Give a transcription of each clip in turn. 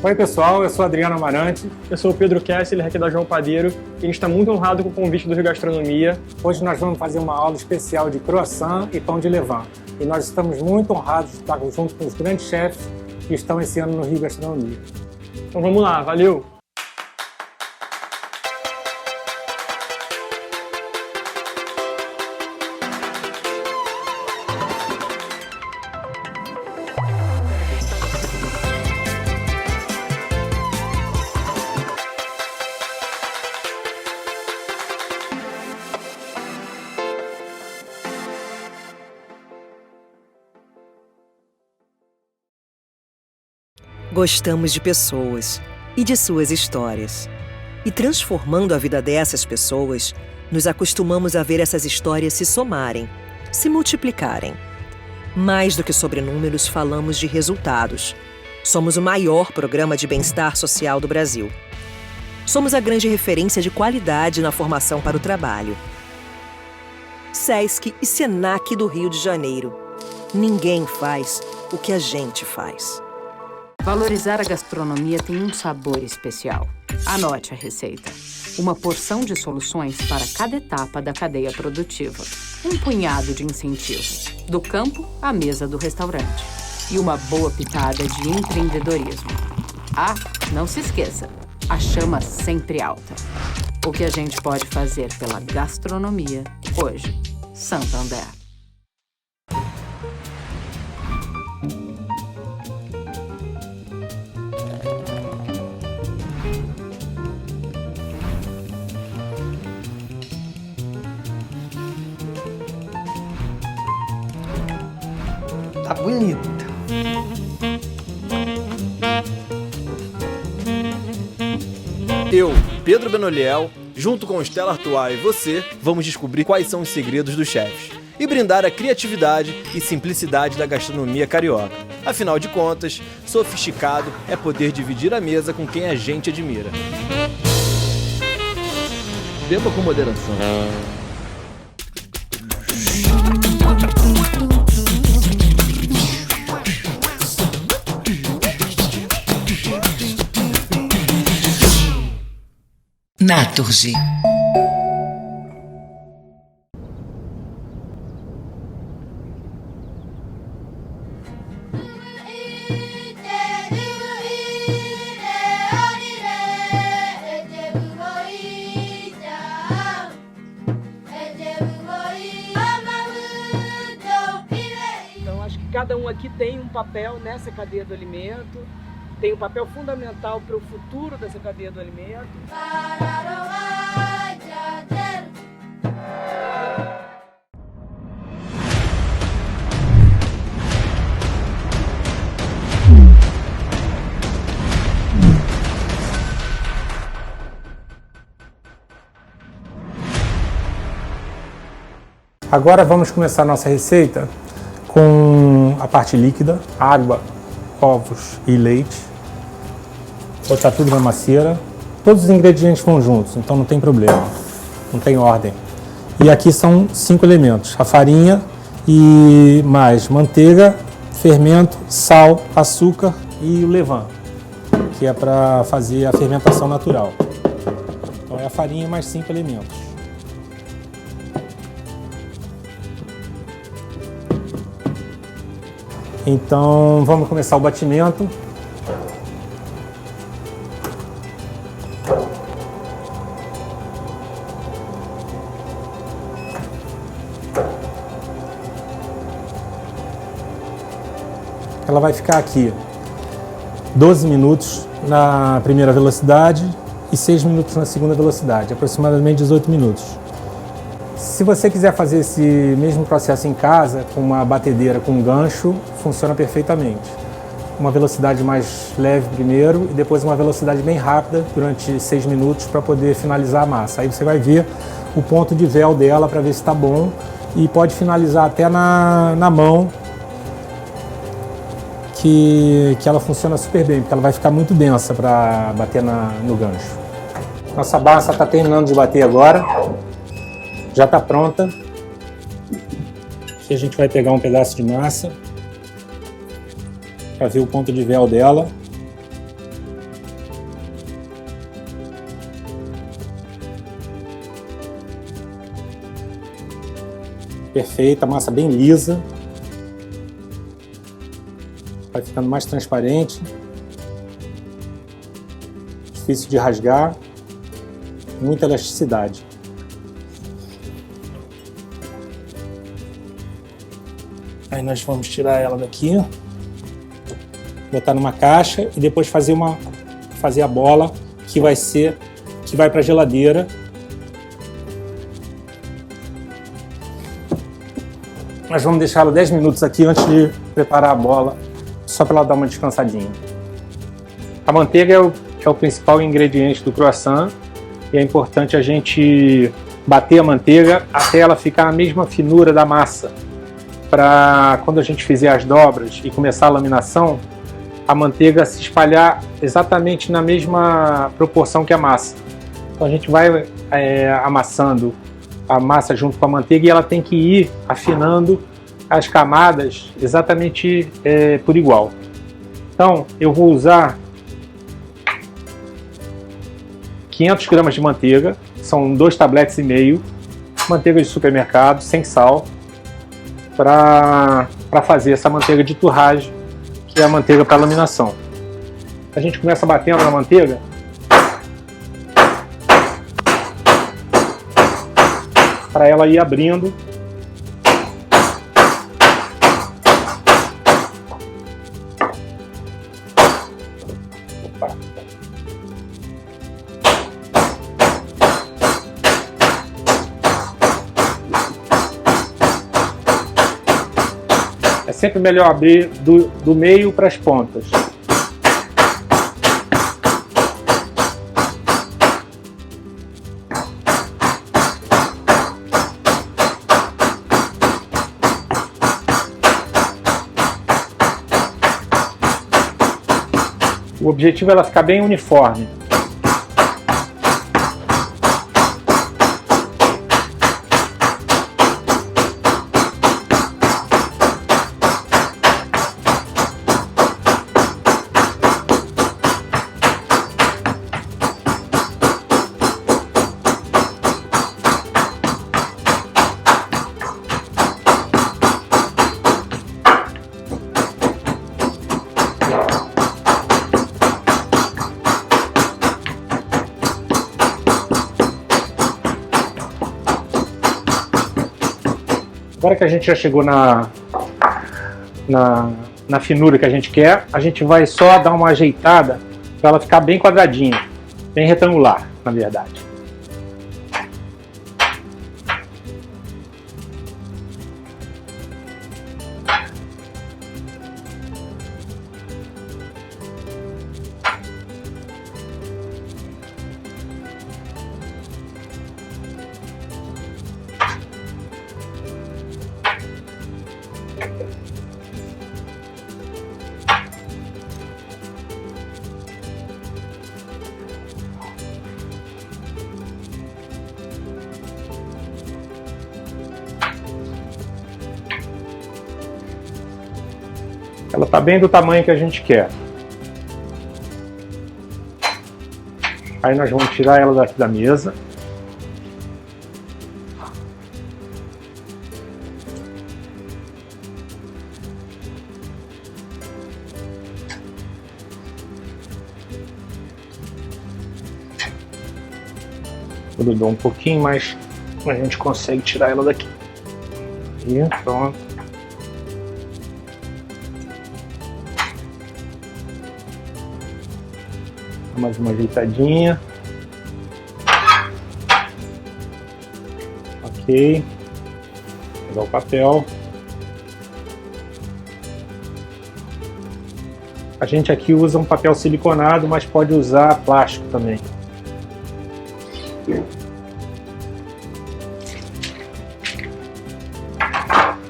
Oi pessoal, eu sou Adriano Amarante. Eu sou o Pedro Kessler, aqui da João Padeiro, e a gente está muito honrado com o convite do Rio Gastronomia. Hoje nós vamos fazer uma aula especial de croissant e pão de levain. E nós estamos muito honrados de estar junto com os grandes chefes que estão esse ano no Rio Gastronomia. Então vamos lá, valeu! Gostamos de pessoas e de suas histórias. E transformando a vida dessas pessoas, nos acostumamos a ver essas histórias se somarem, se multiplicarem. Mais do que sobre números, falamos de resultados. Somos o maior programa de bem-estar social do Brasil. Somos a grande referência de qualidade na formação para o trabalho. SESC e SENAC do Rio de Janeiro. Ninguém faz o que a gente faz. Valorizar a gastronomia tem um sabor especial. Anote a receita. Uma porção de soluções para cada etapa da cadeia produtiva. Um punhado de incentivo. Do campo à mesa do restaurante. E uma boa pitada de empreendedorismo. Ah, não se esqueça. A chama sempre alta. O que a gente pode fazer pela gastronomia hoje. Santander. Tá bonita. Eu, Pedro Benoliel, junto com Stella Artois e você, vamos descobrir quais são os segredos dos chefes e brindar a criatividade e simplicidade da gastronomia carioca. Afinal de contas, sofisticado é poder dividir a mesa com quem a gente admira. Beba com moderação. Naturgy. Então, acho que cada um aqui tem um papel nessa cadeia do alimento. Tem um papel fundamental para o futuro dessa cadeia do alimento. Agora vamos começar a nossa receita com a parte líquida, água, ovos e leite. Botar tudo na macieira. Todos os ingredientes vão juntos, então não tem problema, não tem ordem. E aqui são 5 elementos: a farinha e mais manteiga, fermento, sal, açúcar e o levain, que é para fazer a fermentação natural. Então é a farinha mais 5 elementos. Então vamos começar o batimento. Ela vai ficar aqui 12 minutos na primeira velocidade e 6 minutos na segunda velocidade, aproximadamente 18 minutos. Se você quiser fazer esse mesmo processo em casa, com uma batedeira com gancho, funciona perfeitamente. Uma velocidade mais leve primeiro e depois uma velocidade bem rápida durante 6 minutos para poder finalizar a massa. Aí você vai ver o ponto de véu dela para ver se está bom e pode finalizar até na mão, que ela funciona super bem, porque ela vai ficar muito densa para bater no gancho. Nossa massa está terminando de bater agora. Já está pronta. Aqui a gente vai pegar um pedaço de massa para ver o ponto de véu dela. Perfeita, a massa bem lisa. Vai ficando mais transparente. Difícil de rasgar. Muita elasticidade. Aí nós vamos tirar ela daqui, botar numa caixa e depois fazer a bola que vai para a geladeira. Nós vamos deixar ela 10 minutos aqui antes de preparar a bola, só para ela dar uma descansadinha. A manteiga é o principal ingrediente do croissant e é importante a gente bater a manteiga até ela ficar na mesma finura da massa, para quando a gente fizer as dobras e começar a laminação, a manteiga se espalhar exatamente na mesma proporção que a massa. Então a gente vai amassando a massa junto com a manteiga e ela tem que ir afinando as camadas exatamente por igual. Então eu vou usar 500 gramas de manteiga, são 2 tabletes e meio, manteiga de supermercado, sem sal, para fazer essa manteiga de torragem, que é a manteiga para laminação. A gente começa batendo na manteiga para ela ir abrindo. Opa. É sempre melhor abrir do meio para as pontas. O objetivo é ela ficar bem uniforme. Agora que a gente já chegou na finura que a gente quer, a gente vai só dar uma ajeitada para ela ficar bem quadradinha, bem retangular, na verdade. Ela está bem do tamanho que a gente quer. Aí nós vamos tirar ela daqui da mesa. Grudou um pouquinho, mas a gente consegue tirar ela daqui. E pronto. Mais uma ajeitadinha. Ok. Vou pegar o papel. A gente aqui usa um papel siliconado, mas pode usar plástico também.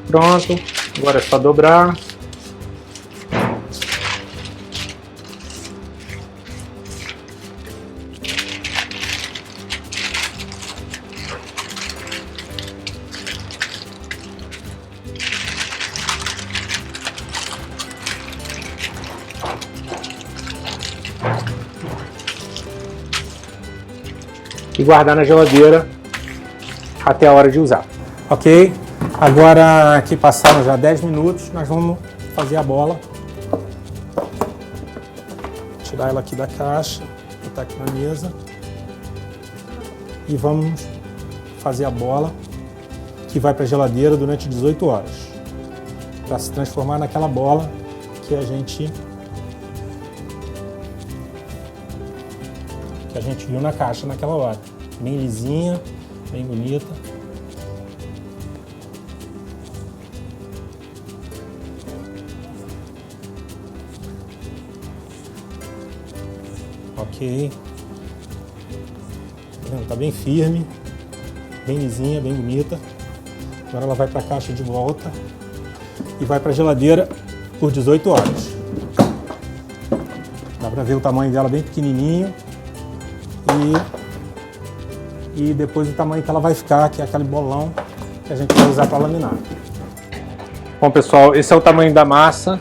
Pronto. Agora é só dobrar. E guardar na geladeira até a hora de usar. Ok? Agora que passaram já 10 minutos, nós vamos fazer a bola. Tirar ela aqui da caixa, botar aqui na mesa. E vamos fazer a bola que vai para a geladeira durante 18 horas. Para se transformar naquela bola que a gente viu na caixa naquela hora. Bem lisinha, bem bonita. Ok. Tá bem firme, bem lisinha, bem bonita. Agora ela vai para a caixa de volta e vai para a geladeira por 18 horas. Dá para ver o tamanho dela bem pequenininho e depois o tamanho que ela vai ficar, que é aquele bolão que a gente vai usar para laminar. Bom, pessoal, esse é o tamanho da massa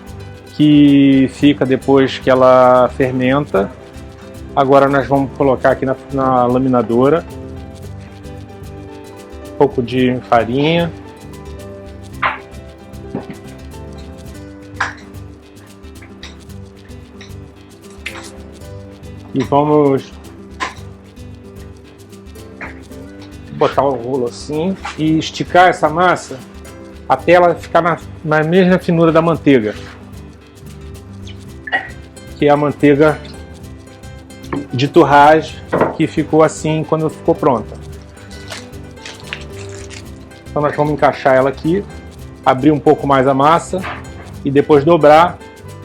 que fica depois que ela fermenta. Agora nós vamos colocar aqui na laminadora um pouco de farinha. E vamos botar o rolo assim e esticar essa massa até ela ficar na mesma finura da manteiga, que é a manteiga de torragem que ficou assim quando ficou pronta. Então nós vamos encaixar ela aqui, abrir um pouco mais a massa e depois dobrar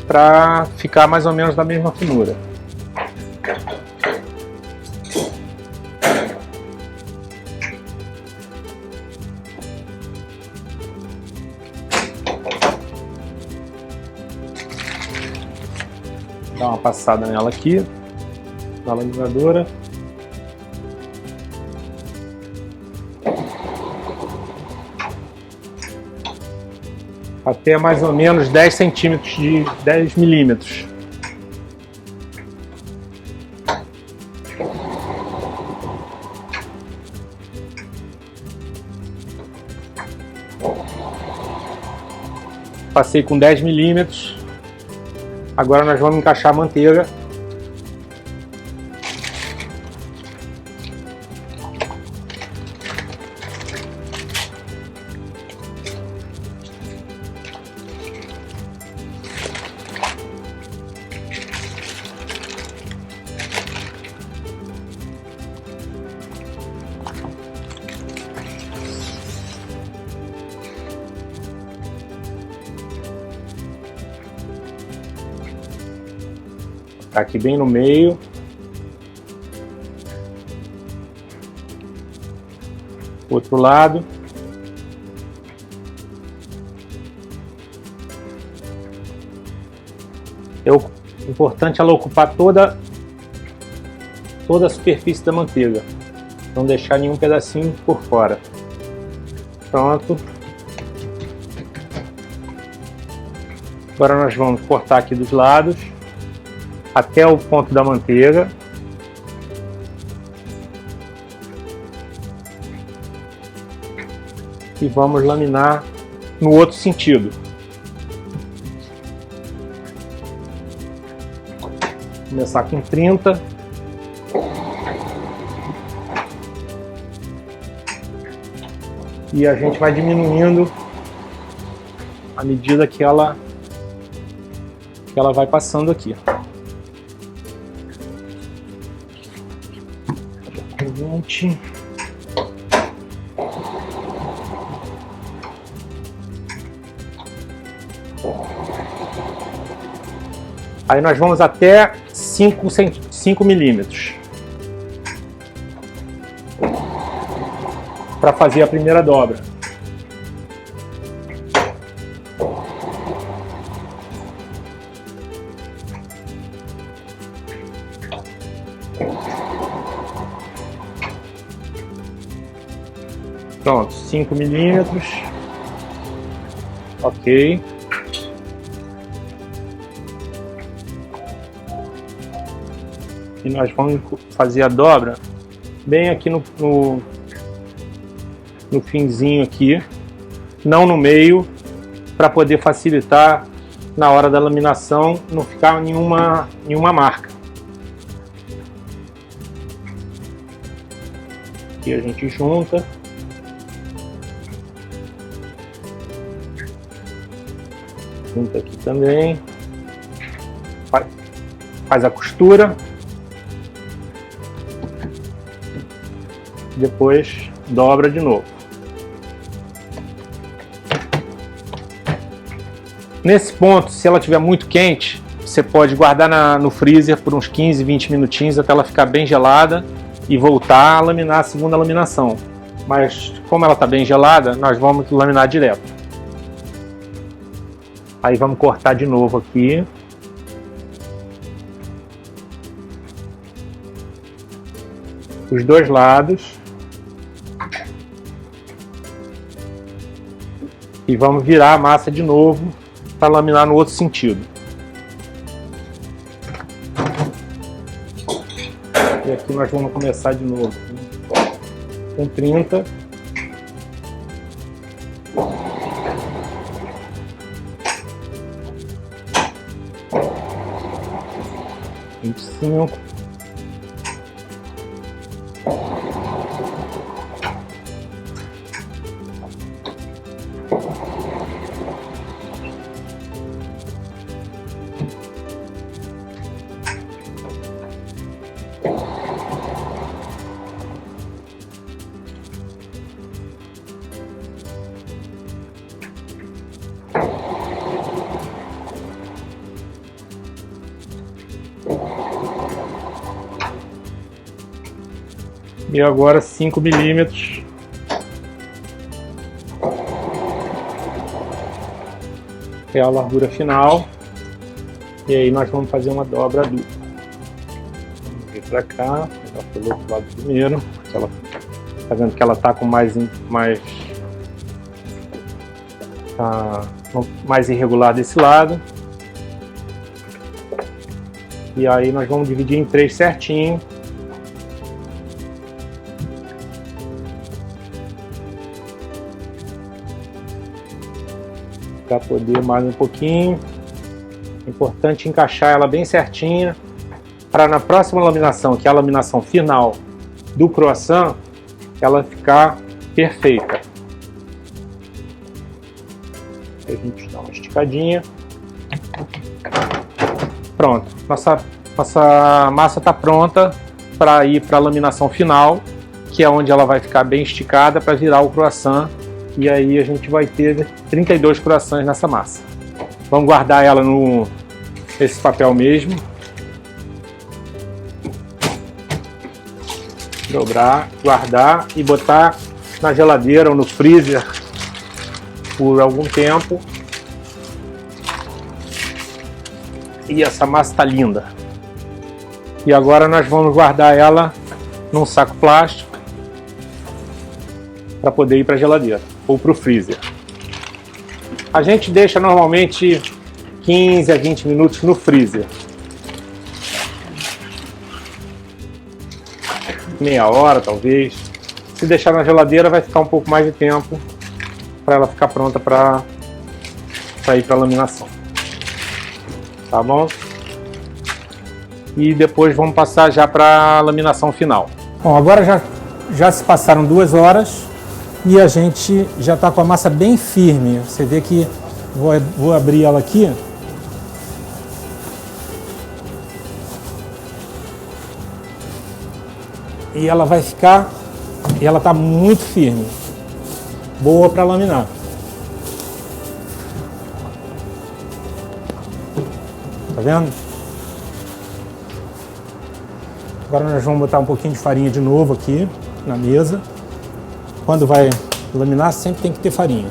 para ficar mais ou menos da mesma finura. Dá uma passada nela aqui, na laminadora. Até mais ou menos 10 centímetros de 10 milímetros. Passei com 10 milímetros. Agora nós vamos encaixar a manteiga. Tá aqui bem no meio. Outro lado. É importante ela ocupar toda a superfície da manteiga. Não deixar nenhum pedacinho por fora. Pronto. Agora nós vamos cortar aqui dos lados até o ponto da manteiga. E vamos laminar no outro sentido. Começar com 30. E a gente vai diminuindo à medida que ela vai passando aqui. Aí nós vamos até 5 milímetros para fazer a primeira dobra. Pronto, 5 milímetros. Ok. E nós vamos fazer a dobra bem aqui no finzinho aqui, não no meio, para poder facilitar na hora da laminação, não ficar nenhuma marca. Aqui a gente junta. Junta aqui também. Faz a costura. Depois dobra de novo. Nesse ponto, se ela estiver muito quente, você pode guardar no freezer por uns 15, 20 minutinhos até ela ficar bem gelada e voltar a laminar a segunda laminação. Mas como ela está bem gelada, nós vamos laminar direto. Aí vamos cortar de novo aqui. Os dois lados. E vamos virar a massa de novo para laminar no outro sentido. E aqui nós vamos começar de novo com 30. (25). E agora 5 milímetros. É a largura final. E aí nós vamos fazer uma dobra dupla. Vamos vir para cá, pegar pelo outro lado primeiro. Ela, tá vendo que ela tá com mais irregular desse lado. E aí nós vamos dividir em 3 certinho. Para poder mais um pouquinho. É importante encaixar ela bem certinha para na próxima laminação, que é a laminação final do croissant, ela ficar perfeita. A gente dá uma esticadinha. Pronto, nossa massa está pronta para ir para a laminação final, que é onde ela vai ficar bem esticada para virar o croissant. E aí a gente vai ter 32 croissants nessa massa. Vamos guardar ela nesse papel mesmo. Dobrar, guardar e botar na geladeira ou no freezer por algum tempo. E essa massa está linda. E agora nós vamos guardar ela num saco plástico para poder ir para a geladeira ou para o freezer. A gente deixa normalmente 15 a 20 minutos no freezer. Meia hora talvez. Se deixar na geladeira vai ficar um pouco mais de tempo para ela ficar pronta para ir para a laminação. Tá bom? E depois vamos passar já para a laminação final. Bom, agora já se passaram 2 horas. E a gente já está com a massa bem firme. Você vê que vou abrir ela aqui. E ela vai ficar, e ela está muito firme. Boa para laminar. Tá vendo? Agora nós vamos botar um pouquinho de farinha de novo aqui na mesa. Quando vai laminar, sempre tem que ter farinha.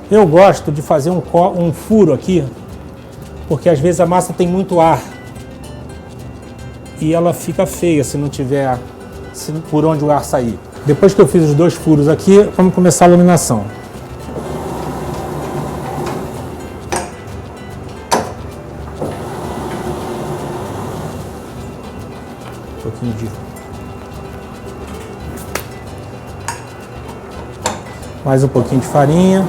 Eu gosto de fazer um furo aqui, porque às vezes a massa tem muito ar e ela fica feia se não tiver por onde o ar sair. Depois que eu fiz os 2 furos aqui, vamos começar a laminação. Mais um pouquinho de farinha.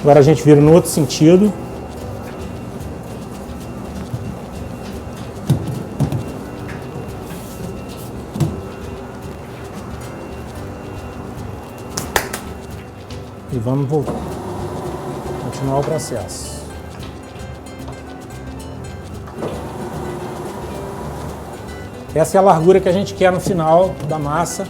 Agora a gente vira no outro sentido. E vamos voltar. Continuar o processo. Essa é a largura que a gente quer no final da massa.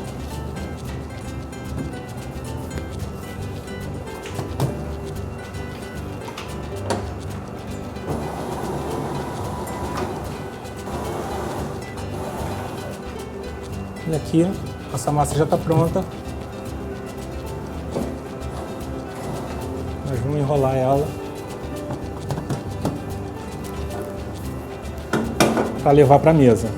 E aqui, essa massa já está pronta. Nós vamos enrolar ela para levar para a mesa.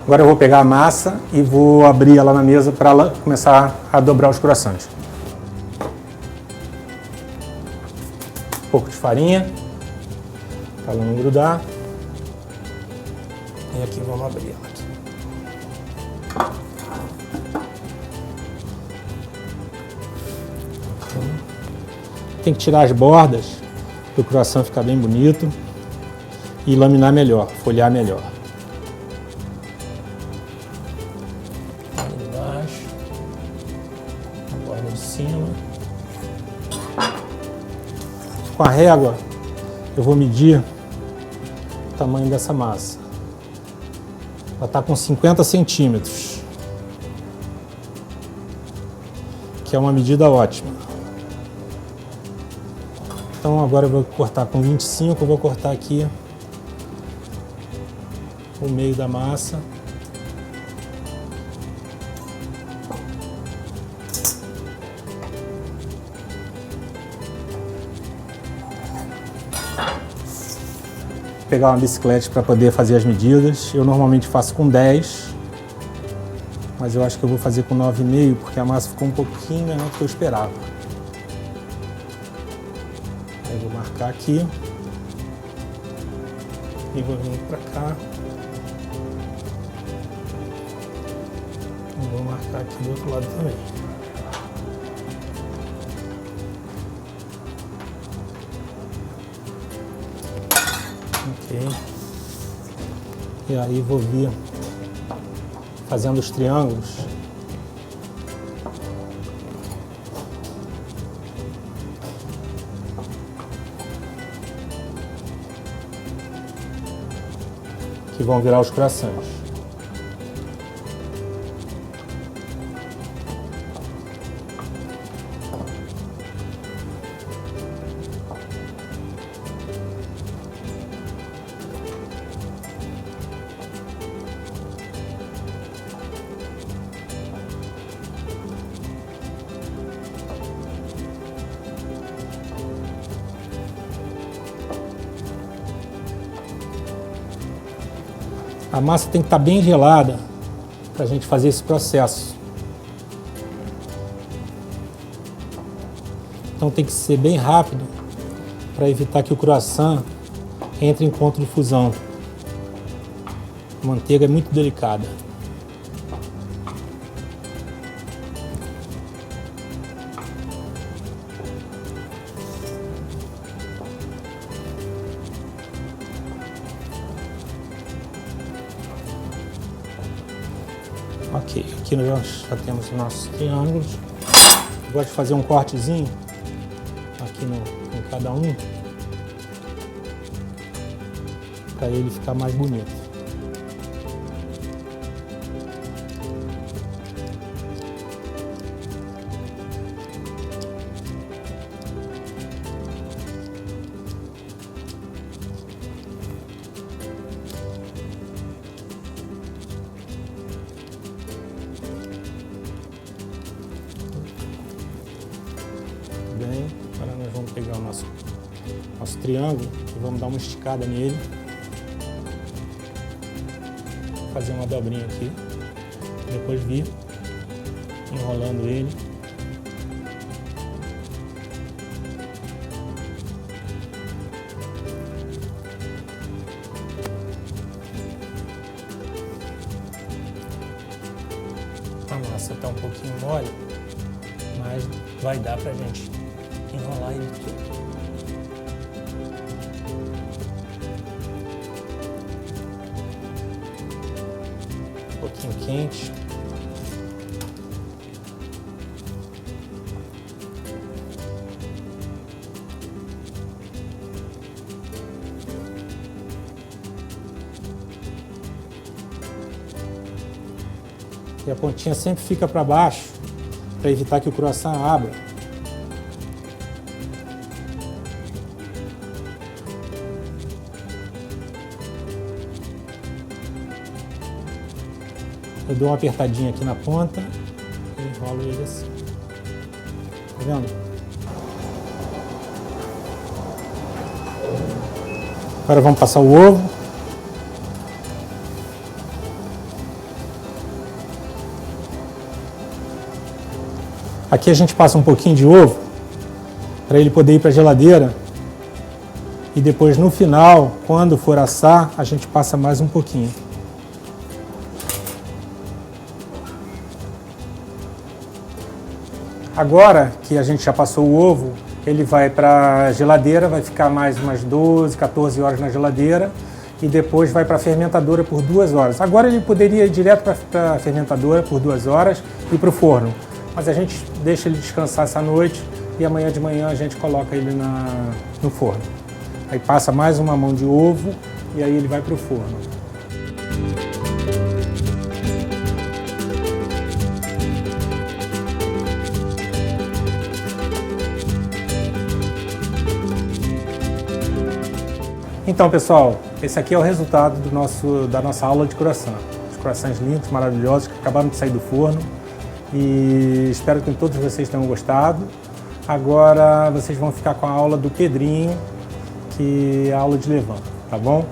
Agora eu vou pegar a massa e vou abrir ela na mesa para ela começar a dobrar os croissants. Um pouco de farinha para ela não grudar. E aqui vamos abrir ela aqui. Tem que tirar as bordas para o croissant ficar bem bonito e laminar melhor, folhear melhor. Ali embaixo, a borda de cima. Com a régua eu vou medir o tamanho dessa massa. Ela está com 50 centímetros, que é uma medida ótima. Então agora eu vou cortar com 25, eu vou cortar aqui o meio da massa. Pegar uma bicicleta para poder fazer as medidas. Eu normalmente faço com 10, mas eu acho que eu vou fazer com 9,5 porque a massa ficou um pouquinho menor do que eu esperava. Aí eu vou marcar aqui e vou vir para cá e vou marcar aqui do outro lado também. Ok. E aí vou vir fazendo os triângulos. Que vão virar os croissants. A massa tem que estar bem gelada para a gente fazer esse processo. Então tem que ser bem rápido para evitar que o croissant entre em ponto de fusão. A manteiga é muito delicada. Ok, aqui nós já temos os nossos triângulos. Eu gosto de fazer um cortezinho aqui em cada um para ele ficar mais bonito. Bem, agora nós vamos nosso triângulo e vamos dar uma esticada nele. Fazer uma dobrinha aqui, depois vir enrolando ele. A massa está um pouquinho mole, mas vai dar pra gente enrolar ele todo. Um pouquinho quente. E a pontinha sempre fica para baixo, para evitar que o croissant abra. Eu dou uma apertadinha aqui na ponta e enrolo ele assim. Tá vendo? Agora vamos passar o ovo. Aqui a gente passa um pouquinho de ovo para ele poder ir para a geladeira e depois no final, quando for assar, a gente passa mais um pouquinho. Agora que a gente já passou o ovo, ele vai para a geladeira, vai ficar mais umas 12, 14 horas na geladeira e depois vai para a fermentadora por 2 horas. Agora ele poderia ir direto para a fermentadora por 2 horas e para o forno. Mas a gente deixa ele descansar essa noite e amanhã de manhã a gente coloca ele no forno. Aí passa mais uma mão de ovo e aí ele vai para o forno. Então, pessoal, esse aqui é o resultado da nossa aula de croissant. Os croissants lindos, maravilhosos, que acabaram de sair do forno. E espero que todos vocês tenham gostado. Agora vocês vão ficar com a aula do Pedrinho, que é a aula de levain, tá bom?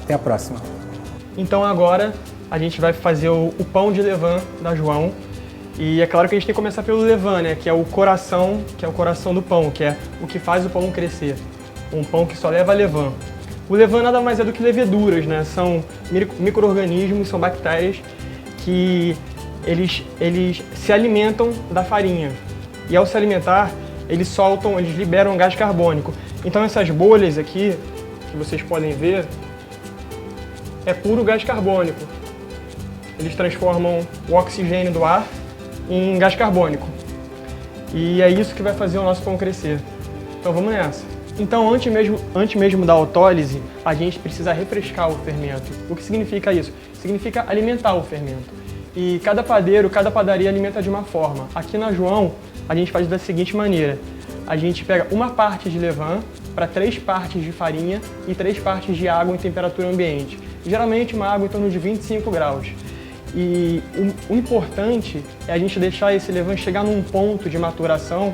Até a próxima. Então agora a gente vai fazer o pão de levain da João. E é claro que a gente tem que começar pelo levain, né? Que é o coração do pão, que é o que faz o pão crescer. Um pão que só leva levain. O levain nada mais é do que leveduras, né? São micro-organismos, são bactérias que eles se alimentam da farinha. E ao se alimentar, eles liberam gás carbônico. Então essas bolhas aqui, que vocês podem ver, é puro gás carbônico. Eles transformam o oxigênio do ar em gás carbônico. E é isso que vai fazer o nosso pão crescer. Então vamos nessa. Então antes mesmo da autólise, a gente precisa refrescar o fermento. O que significa isso? Significa alimentar o fermento. E cada padeiro, cada padaria alimenta de uma forma. Aqui na João, a gente faz da seguinte maneira. A gente pega uma parte de levain para 3 partes de farinha e 3 partes de água em temperatura ambiente. Geralmente uma água em torno de 25 graus. E o importante é a gente deixar esse levain chegar num ponto de maturação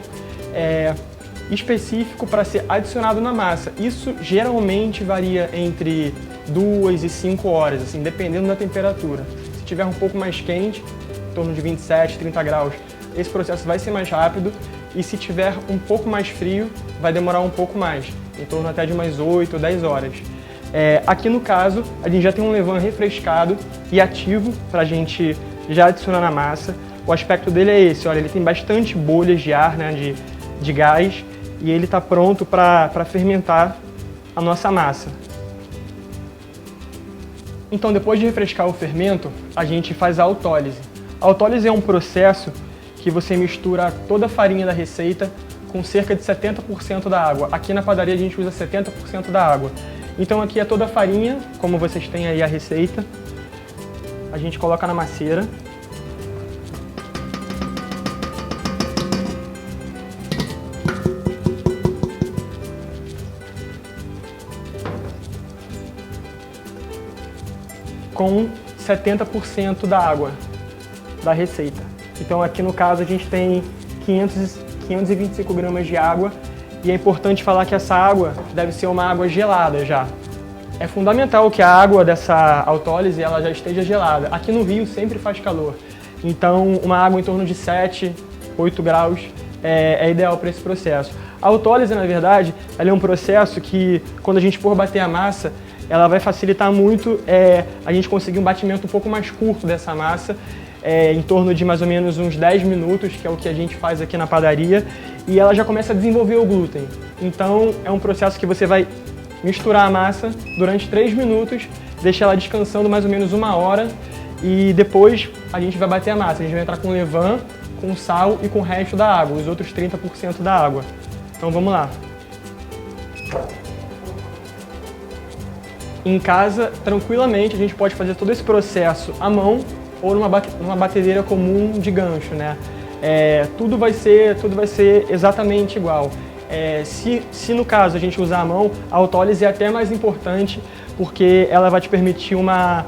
específico para ser adicionado na massa. Isso geralmente varia entre 2 e 5 horas, assim, dependendo da temperatura. Se tiver um pouco mais quente, em torno de 27, 30 graus, esse processo vai ser mais rápido. E se tiver um pouco mais frio, vai demorar um pouco mais, em torno até de umas 8 ou 10 horas. Aqui no caso, a gente já tem um levain refrescado e ativo para a gente já adicionar na massa. O aspecto dele é esse, olha, ele tem bastante bolhas de ar, né, de gás, e ele está pronto para fermentar a nossa massa. Então, depois de refrescar o fermento, a gente faz a autólise. A autólise é um processo que você mistura toda a farinha da receita com cerca de 70% da água. Aqui na padaria a gente usa 70% da água. Então aqui é toda a farinha, como vocês têm aí a receita. A gente coloca na macieira. Com 70% da água da receita. Então aqui no caso a gente tem 525 gramas de água E é importante falar que essa água deve ser uma água gelada já. É fundamental que a água dessa autólise ela já esteja gelada. Aqui no Rio sempre faz calor, então uma água em torno de 7, 8 graus é ideal para esse processo. A autólise, na verdade, ela é um processo que, quando a gente for bater a massa, ela vai facilitar muito a gente conseguir um batimento um pouco mais curto dessa massa, em torno de mais ou menos uns 10 minutos, que é o que a gente faz aqui na padaria, e ela já começa a desenvolver o glúten. Então é um processo que você vai misturar a massa durante 3 minutos, deixar ela descansando mais ou menos 1 hora, e depois a gente vai bater a massa. A gente vai entrar com levain, com sal e com o resto da água, os outros 30% da água. Então vamos lá. Em casa, tranquilamente, a gente pode fazer todo esse processo à mão ou numa batedeira comum de gancho, né? Tudo vai ser exatamente igual. Se no caso a gente usar a mão, a autólise é até mais importante porque ela vai te permitir uma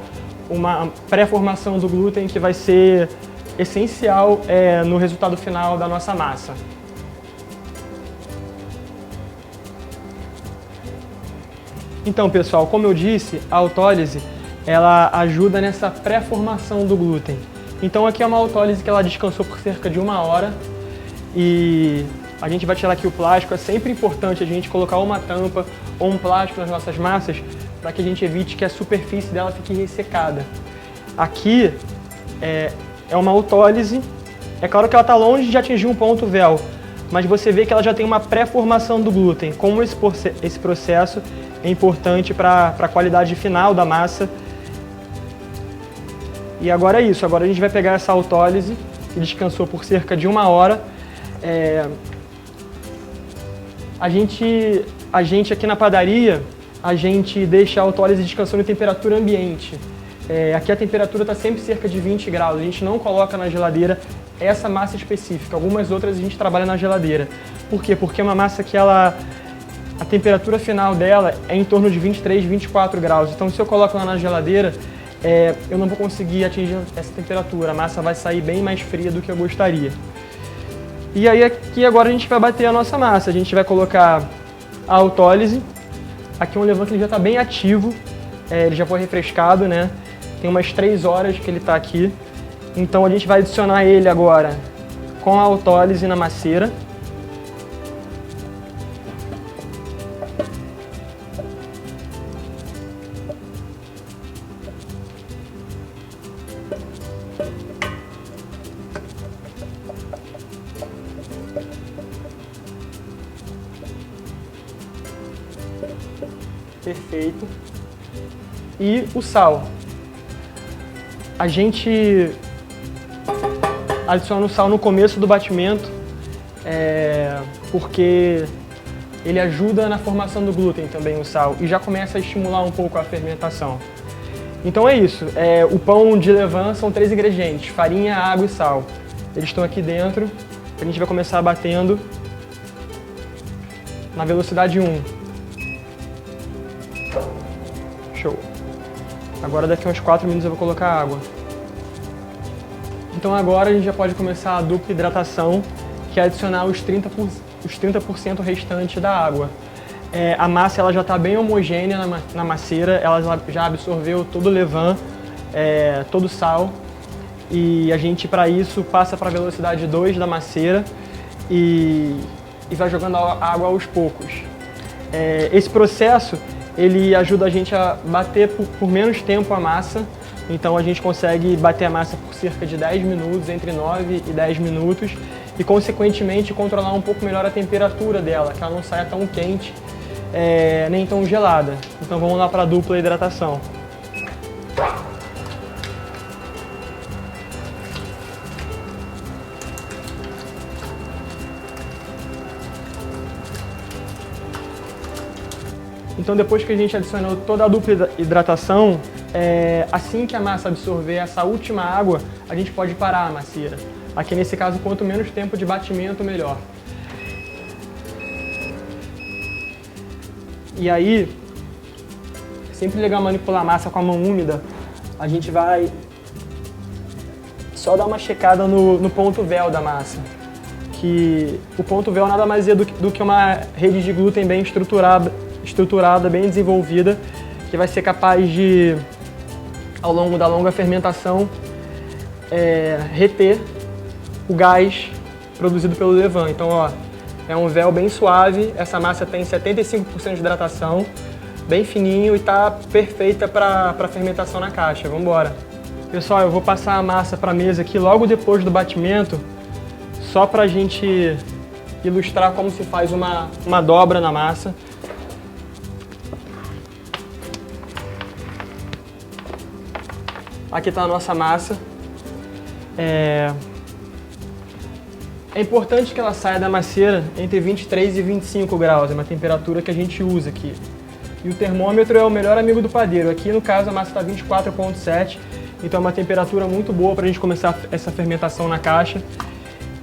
pré-formação do glúten que vai ser essencial no resultado final da nossa massa. Então, pessoal, como eu disse, a autólise ela ajuda nessa pré-formação do glúten. Então aqui é uma autólise que ela descansou por cerca de 1 hora e a gente vai tirar aqui o plástico. É sempre importante a gente colocar uma tampa ou um plástico nas nossas massas para que a gente evite que a superfície dela fique ressecada. Aqui é uma autólise. É claro que ela está longe de atingir um ponto véu, mas você vê que ela já tem uma pré-formação do glúten. Como esse processo é importante para a qualidade final da massa. E agora é isso, agora a gente vai pegar essa autólise, que descansou por cerca de 1 hora. A gente aqui na padaria, a gente deixa a autólise descansando em temperatura ambiente. Aqui a temperatura está sempre cerca de 20 graus, a gente não coloca na geladeira essa massa específica. Algumas outras a gente trabalha na geladeira. Por quê? Porque é uma massa que a temperatura final dela é em torno de 23, 24 graus. Então se eu coloco ela na geladeira, eu não vou conseguir atingir essa temperatura. A massa vai sair bem mais fria do que eu gostaria. E aí aqui agora a gente vai bater a nossa massa. A gente vai colocar a autólise. Aqui é um levain que ele já está bem ativo. Ele já foi refrescado, né? Tem umas 3 horas que ele está aqui. Então a gente vai adicionar ele agora com a autólise na masseira. Perfeito. E o sal. A gente adiciona o sal no começo do batimento, porque ele ajuda na formação do glúten também, o sal, e já começa a estimular um pouco a fermentação. Então é isso. O pão de levain são 3 ingredientes, farinha, água e sal. Eles estão aqui dentro. A gente vai começar batendo na velocidade 1. Show. Agora daqui a uns 4 minutos eu vou colocar água. Então agora a gente já pode começar a dupla hidratação, que é adicionar os 30% restante da água. A massa ela já está bem homogênea na masseira, ela já absorveu todo o levain, todo o sal. E a gente, para isso, passa para a velocidade 2 da masseira e vai jogando a água aos poucos. Esse processo ele ajuda a gente a bater por menos tempo a massa. Então a gente consegue bater a massa por cerca de 10 minutos, entre 9 e 10 minutos, e consequentemente controlar um pouco melhor a temperatura dela, que ela não saia tão quente nem tão gelada. Então vamos lá para a dupla hidratação. Então depois que a gente adicionou toda a dupla hidratação, assim que a massa absorver essa última água, a gente pode parar a masseira. Aqui nesse caso, quanto menos tempo de batimento, melhor. E aí, é sempre legal manipular a massa com a mão úmida. A gente vai só dar uma checada no ponto véu da massa, que o ponto véu nada mais é do que uma rede de glúten bem estruturada, bem desenvolvida, que vai ser capaz de, ao longo da longa fermentação, reter o gás produzido pelo levain. Então, ó, é um véu bem suave, essa massa tem 75% de hidratação, bem fininho e tá perfeita para fermentação na caixa. Vamos embora. Pessoal, eu vou passar a massa para a mesa aqui logo depois do batimento, só para a gente ilustrar como se faz uma dobra na massa. Aqui está a nossa massa. É importante que ela saia da macieira entre 23 e 25 graus, é uma temperatura que a gente usa aqui. E o termômetro é o melhor amigo do padeiro. Aqui, no caso, a massa está 24,7, então é uma temperatura muito boa para a gente começar essa fermentação na caixa.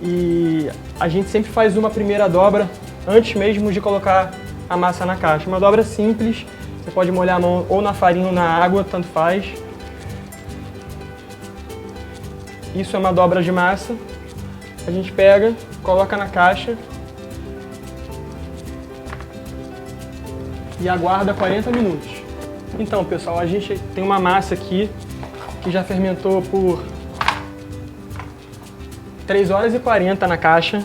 E a gente sempre faz uma primeira dobra antes mesmo de colocar a massa na caixa. Uma dobra simples, você pode molhar a mão ou na farinha ou na água, tanto faz. Isso é uma dobra de massa. A gente pega, coloca na caixa e aguarda 40 minutos. Então, pessoal, a gente tem uma massa aqui que já fermentou por 3 horas e 40 na caixa.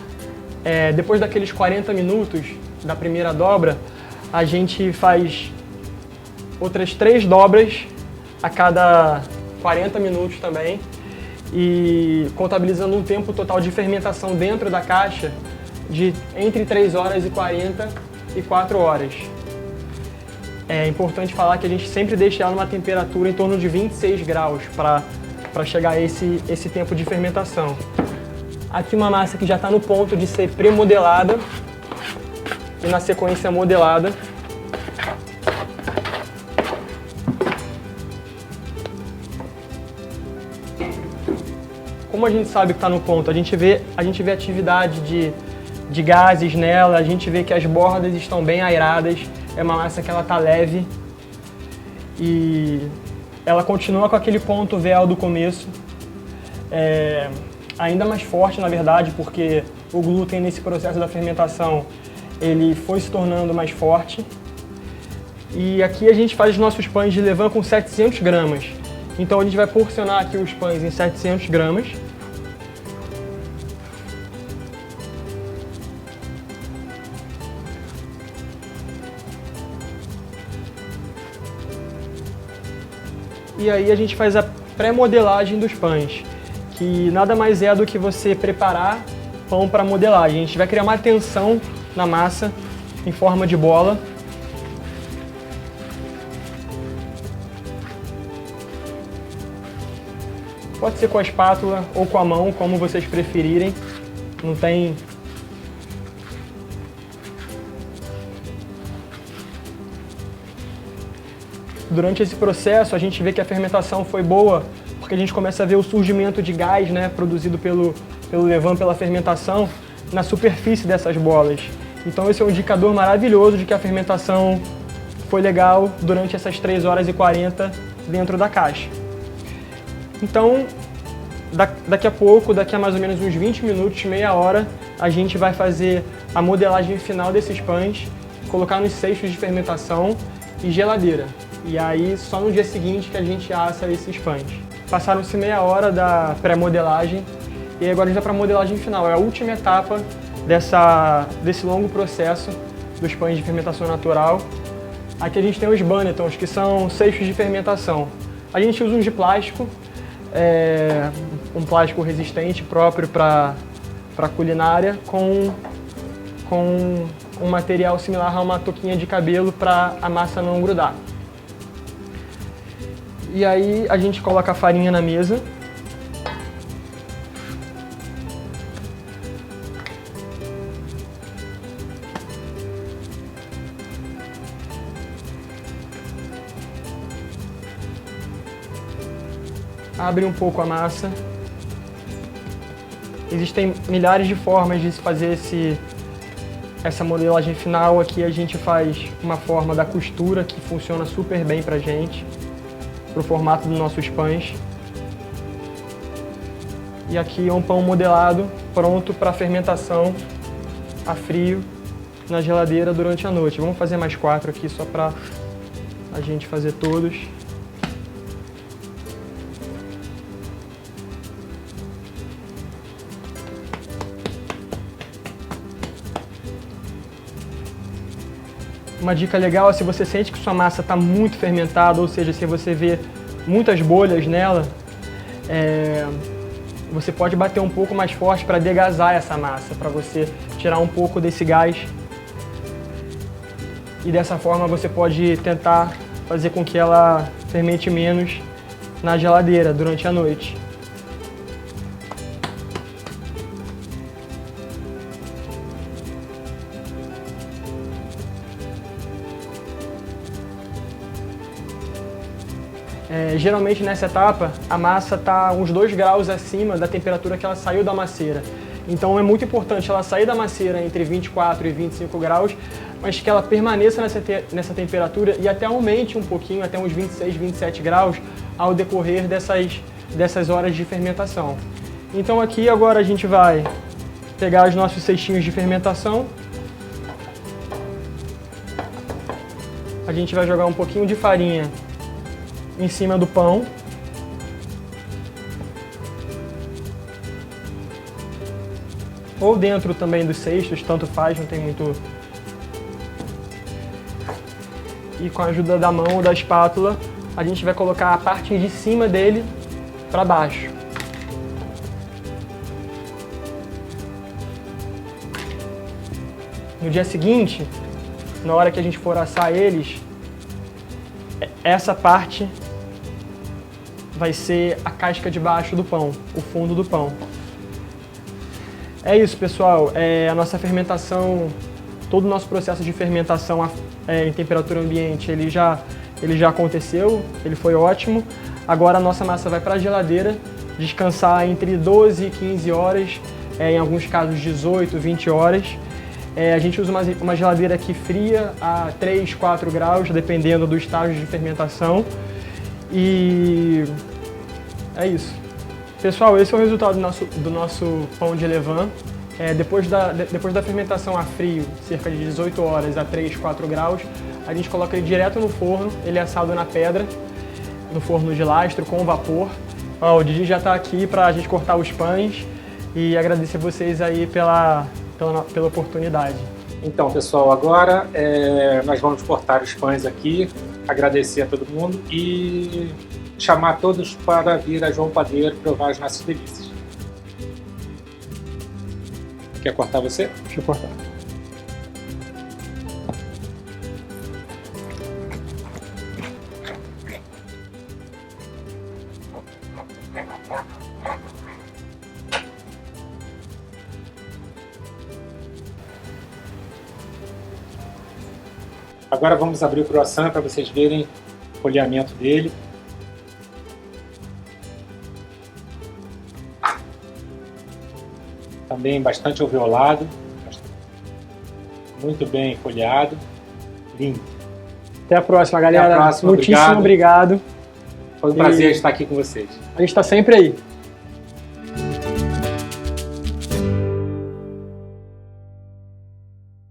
Depois daqueles 40 minutos da primeira dobra, a gente faz outras 3 dobras a cada 40 minutos também. E contabilizando um tempo total de fermentação dentro da caixa de entre 3 horas e 40 e 4 horas. É importante falar que a gente sempre deixa ela numa temperatura em torno de 26 graus para chegar a esse tempo de fermentação. Aqui uma massa que já está no ponto de ser pré-modelada e na sequência modelada. Como a gente sabe que está no ponto? A gente vê atividade de gases nela, a gente vê que as bordas estão bem aeradas, é uma massa que ela está leve e ela continua com aquele ponto véu do começo, ainda mais forte na verdade, porque o glúten nesse processo da fermentação ele foi se tornando mais forte. E aqui a gente faz os nossos pães de levain com 700 gramas. Então a gente vai porcionar aqui os pães em 700 gramas. E aí a gente faz a pré-modelagem dos pães, que nada mais é do que você preparar pão para modelagem. A gente vai criar uma tensão na massa em forma de bola. Pode ser com a espátula ou com a mão, como vocês preferirem. Não tem... Durante esse processo, a gente vê que a fermentação foi boa, porque a gente começa a ver o surgimento de gás, né, produzido pelo levain, pela fermentação, na superfície dessas bolas. Então esse é um indicador maravilhoso de que a fermentação foi legal durante essas 3 horas e 40 dentro da caixa. Então, daqui a pouco, daqui a mais ou menos uns 20 minutos, meia hora, a gente vai fazer a modelagem final desses pães, colocar nos cestos de fermentação e geladeira. E aí, só no dia seguinte que a gente assa esses pães. Passaram-se meia hora da pré-modelagem e agora a gente vai para a modelagem final. É a última etapa desse longo processo dos pães de fermentação natural. Aqui a gente tem os bannetons, que são cestos de fermentação. A gente usa uns de plástico, um plástico resistente próprio para culinária, com um material similar a uma touquinha de cabelo para a massa não grudar. E aí a gente coloca a farinha na mesa. Abre um pouco a massa. Existem milhares de formas de se fazer essa modelagem final. Aqui a gente faz uma forma da costura que funciona super bem pra gente, pro formato dos nossos pães. E aqui é um pão modelado pronto para fermentação a frio na geladeira durante a noite. Vamos fazer mais 4 aqui só para a gente fazer todos. Uma dica legal é se você sente que sua massa está muito fermentada, ou seja, se você vê muitas bolhas nela, você pode bater um pouco mais forte para degasar essa massa, para você tirar um pouco desse gás. E dessa forma você pode tentar fazer com que ela fermente menos na geladeira durante a noite. Geralmente nessa etapa a massa está uns 2 graus acima da temperatura que ela saiu da maceira. Então é muito importante ela sair da maceira entre 24 e 25 graus, mas que ela permaneça nessa temperatura e até aumente um pouquinho, até uns 26, 27 graus ao decorrer dessas horas de fermentação. Então aqui agora a gente vai pegar os nossos cestinhos de fermentação. A gente vai jogar um pouquinho de farinha em cima do pão. Ou dentro também dos cestos, tanto faz, não tem muito... E com a ajuda da mão ou da espátula, a gente vai colocar a parte de cima dele para baixo. No dia seguinte, na hora que a gente for assar eles, essa parte vai ser a casca de baixo do pão, o fundo do pão. É isso, pessoal. A nossa fermentação, todo o nosso processo de fermentação em temperatura ambiente, ele já aconteceu, ele foi ótimo. Agora a nossa massa vai para a geladeira, descansar entre 12 e 15 horas, em alguns casos 18, 20 horas. A gente usa uma geladeira aqui fria a 3, 4 graus, dependendo do estágio de fermentação. E é isso. Pessoal, esse é o resultado do nosso pão de levain. Depois da fermentação a frio, cerca de 18 horas a 3, 4 graus, a gente coloca ele direto no forno, ele é assado na pedra, no forno de lastro, com vapor. O Didi já está aqui para a gente cortar os pães e agradecer vocês aí pela oportunidade. Então, pessoal, agora nós vamos cortar os pães aqui, agradecer a todo mundo e chamar todos para vir a João Padeiro provar as nossas delícias. Quer cortar você? Deixa eu cortar. Agora vamos abrir o croissant para vocês verem o folheamento dele. Também bastante alveolado, muito bem folheado, lindo. Até a próxima, galera. Até a próxima, muitíssimo obrigado. Foi um prazer estar aqui com vocês. A gente está sempre aí.